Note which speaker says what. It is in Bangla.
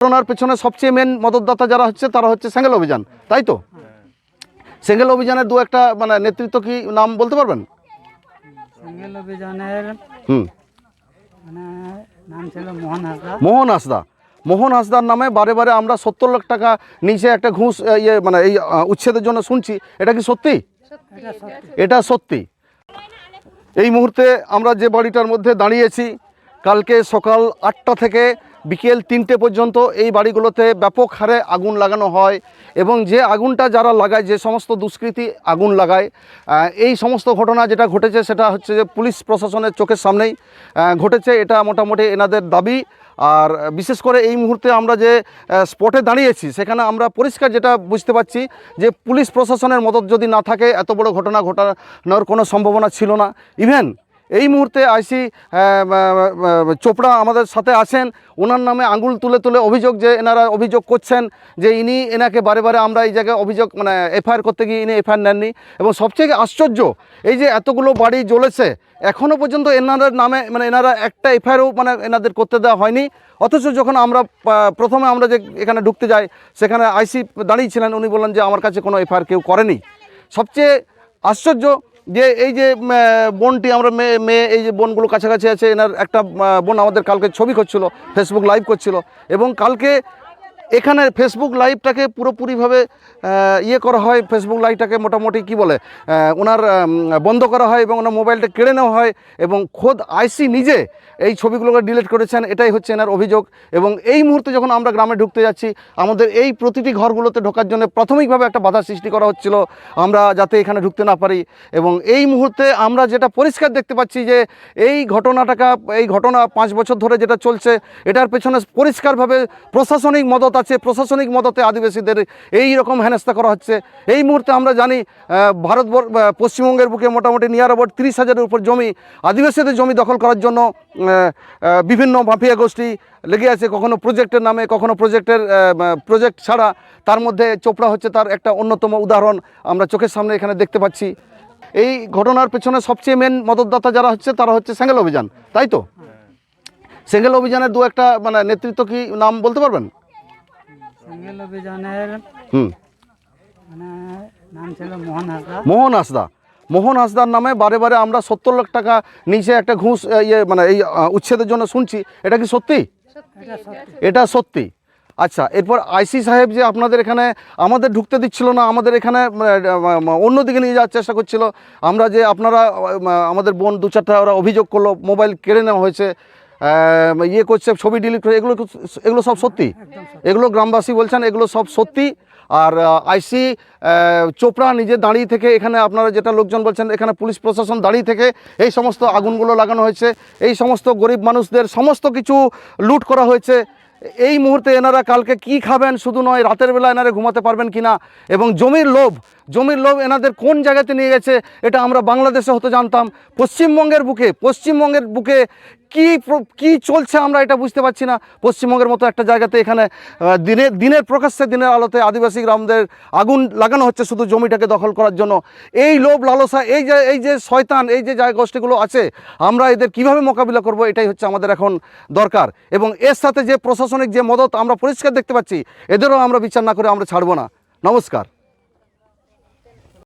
Speaker 1: করোনার পেছনে সবচেয়ে মেন মদতদাতা যারা হচ্ছে তারা হচ্ছে সেঙ্গেল অভিযান, তাই তো? সেঙ্গেল অভিযানের দু একটা মানে নেতৃত্ব কি নাম বলতে পারবেন?
Speaker 2: সেঙ্গেল অভিযানের মানে নাম ছিল মোহন হাঁসদা।
Speaker 1: মোহন হাঁসদার নামে বারে বারে আমরা 70 লাখ টাকা নিচে একটা ঘুষ মানে এই উচ্ছেদের জন্য শুনছি, এটা কি সত্যি? এটা সত্যি। এই মুহূর্তে আমরা যে বাড়িটার মধ্যে দাঁড়িয়েছি, কালকে সকাল 8টা থেকে বিকেল 3টে পর্যন্ত এই বাড়িগুলোতে ব্যাপক হারে আগুন লাগানো হয় এবং যে আগুনটা যারা লাগায়, যে সমস্ত দুষ্কৃতী আগুন লাগায়, এই সমস্ত ঘটনা যেটা ঘটেছে সেটা হচ্ছে যে পুলিশ প্রশাসনের চোখের সামনেই ঘটেছে। এটা মোটামুটি এনাদের দাবি। আর বিশেষ করে এই মুহূর্তে আমরা যে স্পটে দাঁড়িয়েছি সেখানে আমরা পরিষ্কার যেটা বুঝতে পারছি যে পুলিশ প্রশাসনের মদত যদি না থাকে এত বড় ঘটনা ঘটানোর কোনো সম্ভাবনা ছিল না। ইভেন এই মুহূর্তে আইসি চোপড়া আমাদের সাথে আছেন, ওনার নামে আঙুল তুলে তুলে অভিযোগ যে এনারা অভিযোগ করছেন যে এনাকে বারে বারে আমরা এই জায়গায় অভিযোগ মানে এফআইআর করতে গিয়ে ইনি এফআইআর নেননি। এবং সবচেয়ে আশ্চর্য এই যে এতগুলো বাড়ি জ্বলেছে এখনও পর্যন্ত এনাদের নামে মানে এনারা একটা এফআইআরও মানে এনাদের করতে দেওয়া হয়নি। অথচ যখন আমরা প্রথমে আমরা যে এখানে ঢুকতে যাই সেখানে আইসি দাঁড়িয়েছিলেন, উনি বললেন যে আমার কাছে কোনো এফআইআর কেউ করেনি। সবচেয়ে আশ্চর্য যে এই যে বোনটি আমরা মেয়ে এই যে বোনগুলো কাছাকাছি আছে, এনার একটা বোন আমাদের কালকে ছবি করছিল, ফেসবুক লাইভ করছিল এবং কালকে এখানে ফেসবুক লাইভটাকে পুরোপুরিভাবে করা হয়, ফেসবুক লাইভটাকে মোটামুটি কি বলে ওনার বন্ধ করা হয় এবং ওনার মোবাইলটা কেড়ে নেওয়া হয় এবং খোদ আইসি নিজে এই ছবিগুলোকে ডিলিট করেছেন, এটাই হচ্ছে এনার অভিযোগ। এবং এই মুহূর্তে যখন আমরা গ্রামে ঢুকতে যাচ্ছি, আমাদের এই প্রতিটি ঘরগুলোতে ঢোকার জন্য প্রাথমিকভাবে একটা বাধা সৃষ্টি করা হচ্ছিল আমরা যাতে এখানে ঢুকতে না পারি। এবং এই মুহূর্তে আমরা যেটা পরিষ্কার দেখতে পাচ্ছি যে এই ঘটনা 5 বছর ধরে যেটা চলছে, এটার পেছনে পরিষ্কারভাবে প্রশাসনিক মদত আছে। প্রশাসনিক মদতে আদিবাসীদের এই রকম হেনস্থা করা হচ্ছে। এই মুহূর্তে আমরা জানি পশ্চিমবঙ্গের বুকে মোটামুটি নিয়ার অ্যাবাউট 30,000-এর উপর জমি আদিবাসীদের জমি দখল করার জন্য বিভিন্ন মাফিয়া গোষ্ঠী লেগে আছে, কখনো প্রজেক্টের নামে, কখনো প্রজেক্ট ছাড়া। তার মধ্যে চোপড়া হচ্ছে তার একটা অন্যতম উদাহরণ আমরা চোখের সামনে এখানে দেখতে পাচ্ছি। এই ঘটনার পেছনে সবচেয়ে মেন মদতদাতা যারা হচ্ছে তারা হচ্ছে সেঙ্গেল অভিযান, তাই তো? সেঙ্গেল অভিযানের দু একটা মানে নেতৃত্ব কি নাম বলতে পারবেন?
Speaker 2: সেঙ্গেল অভিযানের মানে নাম ছিল
Speaker 1: মোহন হাঁসদার নামে বারে বারে আমরা 70 লাখ টাকা নিচে একটা ঘুষ মানে এই উচ্ছেদের জন্য শুনছি, এটা কি সত্যি? এটা সত্যি। আচ্ছা, এরপর আইসি সাহেব যে আপনাদের এখানে আমাদের ঢুকতে দিচ্ছিল না, আমাদের এখানে অন্যদিকে নিয়ে যাওয়ার চেষ্টা করছিল। আমরা যে আপনারা আমাদের বোন 2-4টা ওরা অভিযোগ করলো, মোবাইল কেড়ে নেওয়া হয়েছে, করছে, ছবি ডিলিট করে, এগুলো সব সত্যি? এগুলো গ্রামবাসী বলছেন এগুলো সব সত্যি। আর আইসি চোপড়া নিজে দাঁড়িয়ে থেকে এখানে আপনারা যেটা লোকজন বলছেন এখানে পুলিশ প্রশাসন দাঁড়িয়ে থেকে এই সমস্ত আগুনগুলো লাগানো হয়েছে, এই সমস্ত গরিব মানুষদের সমস্ত কিছু লুট করা হয়েছে। এই মুহূর্তে এনারা কালকে কি খাবেন শুধু নয়, রাতের বেলা এনারা ঘুমাতে পারবেন কিনা, এবং জমির লোভ এনাদের কোন জায়গাতে নিয়ে গেছে এটা আমরা বাংলাদেশে হতে জানতাম। পশ্চিমবঙ্গের বুকে কি চলছে আমরা এটা বুঝতে পারছি না। পশ্চিমবঙ্গের মতো একটা জায়গাতে এখানে দিনের প্রকাশ্যে দিনের আলোতে আদিবাসী গ্রামদের আগুন লাগানো হচ্ছে শুধু জমিটাকে দখল করার জন্য। এই লোভ লালসা, এই যে শয়তান, এই যে গোষ্ঠীগুলো আছে, আমরা এদের কিভাবে মোকাবিলা করব এটাই হচ্ছে আমাদের এখন দরকার। এবং এর সাথে যে প্রশাসনিক যে মদত আমরা পরিষ্কার দেখতে পাচ্ছি, এদেরও আমরা বিচার না করে আমরা ছাড়বো না। নমস্কার।